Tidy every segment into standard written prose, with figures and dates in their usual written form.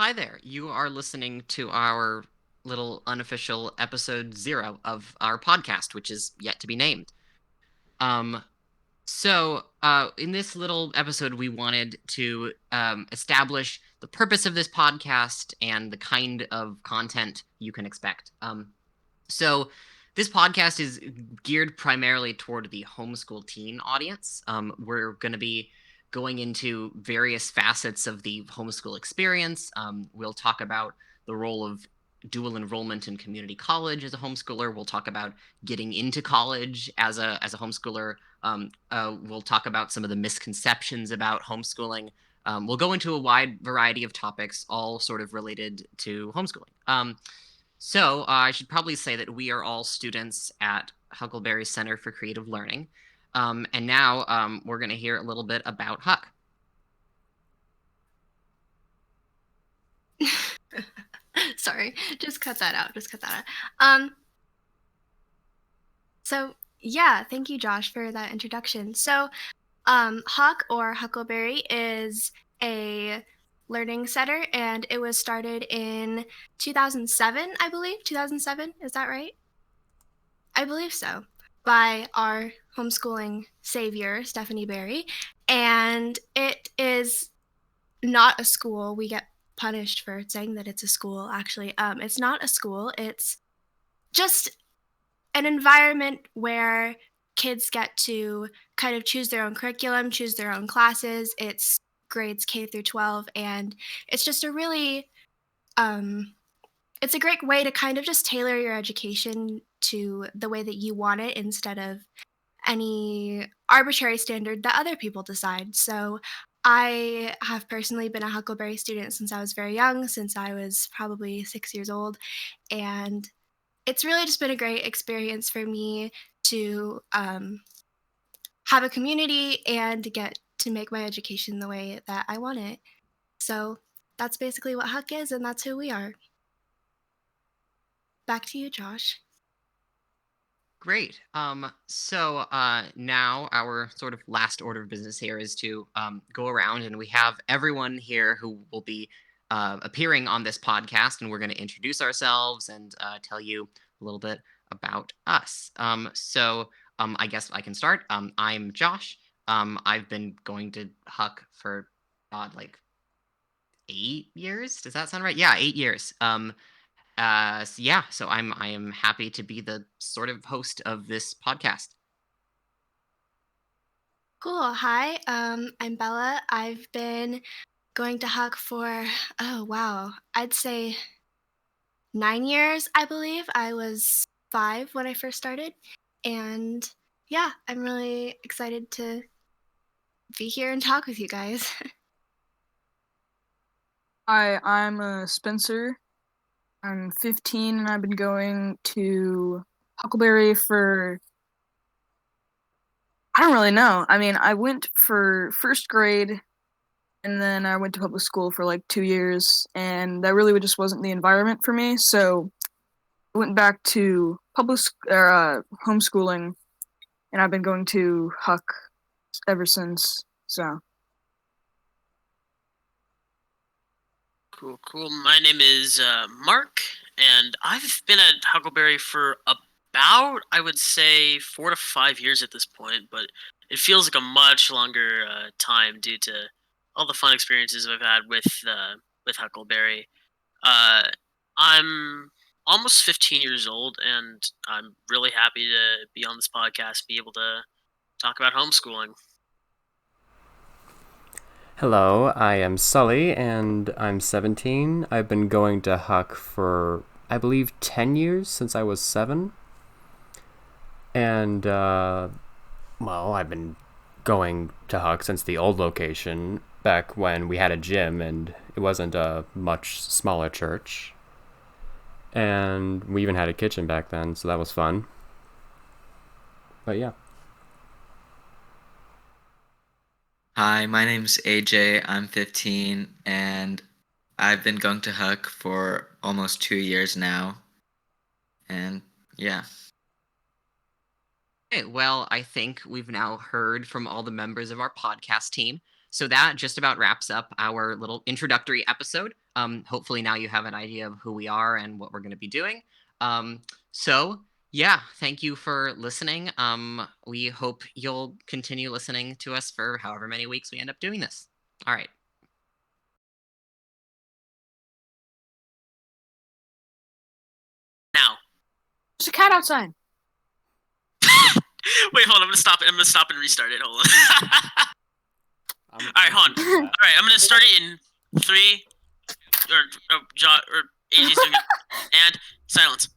Hi there. You are listening to our little unofficial episode 0 of our podcast, which is yet to be named. Um, in this little episode, we wanted to establish the purpose of this podcast and the kind of content you can expect. So, this podcast is geared primarily toward the homeschool teen audience. We're going to be going into various facets of the homeschool experience. We'll talk about the role of dual enrollment in community college as a homeschooler. We'll talk about getting into college as a homeschooler. We'll talk about some of the misconceptions about homeschooling. We'll go into a wide variety of topics, all sort of related to homeschooling. I should probably say that we are all students at Huckleberry Center for Creative Learning. And now we're going to hear a little bit about Huck. Sorry, just cut that out. Thank you, Josh, for that introduction. Huck or Huckleberry is a learning center, and it was started in 2007, I believe. 2007, is that right? I believe so, by our homeschooling savior, Stephanie Berry. And it is not a school. We get punished for saying that it's a school, actually. It's not a school. It's just an environment where kids get to kind of choose their own curriculum, choose their own classes. It's grades K through 12, and it's just a really it's a great way to kind of just tailor your education to the way that you want it instead of any arbitrary standard that other people decide. So I have personally been a Huckleberry student since I was very young, since I was probably 6 years old. And it's really just been a great experience for me to have a community and to get to make my education the way that I want it. So that's basically what Huck is, and that's who we are. Back to you, Josh. Great. Now our sort of last order of business here is to go around, and we have everyone here who will be appearing on this podcast, and we're going to introduce ourselves and tell you a little bit about us. I guess I can start. I'm Josh. I've been going to Huck for like 8 years. Does that sound right? Yeah, 8 years. So I am happy to be the sort of host of this podcast. Cool. Hi, I'm Bella. I've been going to Huck for, oh wow, I'd say 9 years, I believe. I was 5 when I first started. And yeah, I'm really excited to be here and talk with you guys. Hi, I'm Spencer. I'm 15 and I've been going to Huckleberry for, I don't really know. I mean, I went for first grade and then I went to public school for like 2 years, and that really just wasn't the environment for me. So I went back to homeschooling, and I've been going to Huck ever since. So. Cool. My name is Mark, and I've been at Huckleberry for about, I would say, 4 to 5 years at this point, but it feels like a much longer time due to all the fun experiences I've had with Huckleberry. Uh, I'm almost 15 years old, and I'm really happy to be on this podcast, be able to talk about homeschooling. Hello, I am Sully, and I'm 17. I've been going to Huck for, I believe, 10 years since I was 7. And, I've been going to Huck since the old location, back when we had a gym and it wasn't a much smaller church. And we even had a kitchen back then, so that was fun. But yeah. Hi, my name's AJ. I'm 15 and I've been going to Huck for almost 2 years now. And yeah. Okay, well, I think we've now heard from all the members of our podcast team. So that just about wraps up our little introductory episode. Hopefully now you have an idea of who we are and what we're going to be doing. So yeah, thank you for listening. We hope you'll continue listening to us for however many weeks we end up doing this. All right. Now. There's a cat outside. Wait, hold on. I'm gonna stop it. I'm gonna stop and restart it. Hold on. All right, hold on. All right, I'm gonna start it in 3. Or AJ's doing it. And silence.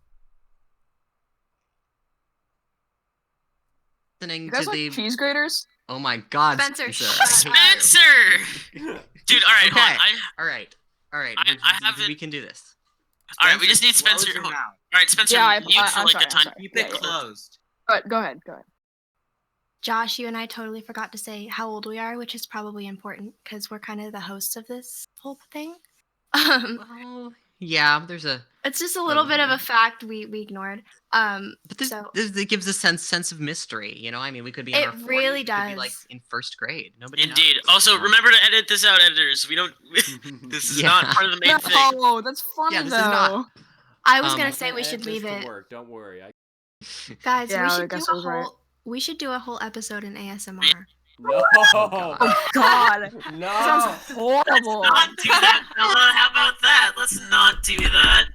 Listening You guys to like the cheese graters? Oh my God, Spencer, Spencer! Dude, all right, Okay. hold on. All right. I haven't- We can do this. All right, we just need Spencer. Close your All mouth. right, Spencer, Yeah, mute for I'm like sorry, a time. Keep it closed. Go ahead. Josh, you and I totally forgot to say how old we are, which is probably important because we're kind of the hosts of this whole thing. Well, yeah, there's a. It's just a little bit of a fact we ignored. But it gives a sense of mystery, you know. I mean, we could be in It our 40s, really we could be like does. in first grade. Nobody Indeed. knows. Also, remember to edit this out, editors. We don't. This is Yeah. not part of the main thing. No, that's funny Yeah, this though. is not. I was Um, gonna say we should leave it. Work. Don't worry. Guys, Yeah, I we should do guess a I was right. whole. We should do a whole episode in ASMR. No. Oh God, No. that sounds horrible. Not do that, fella. How about that? Let's not do that.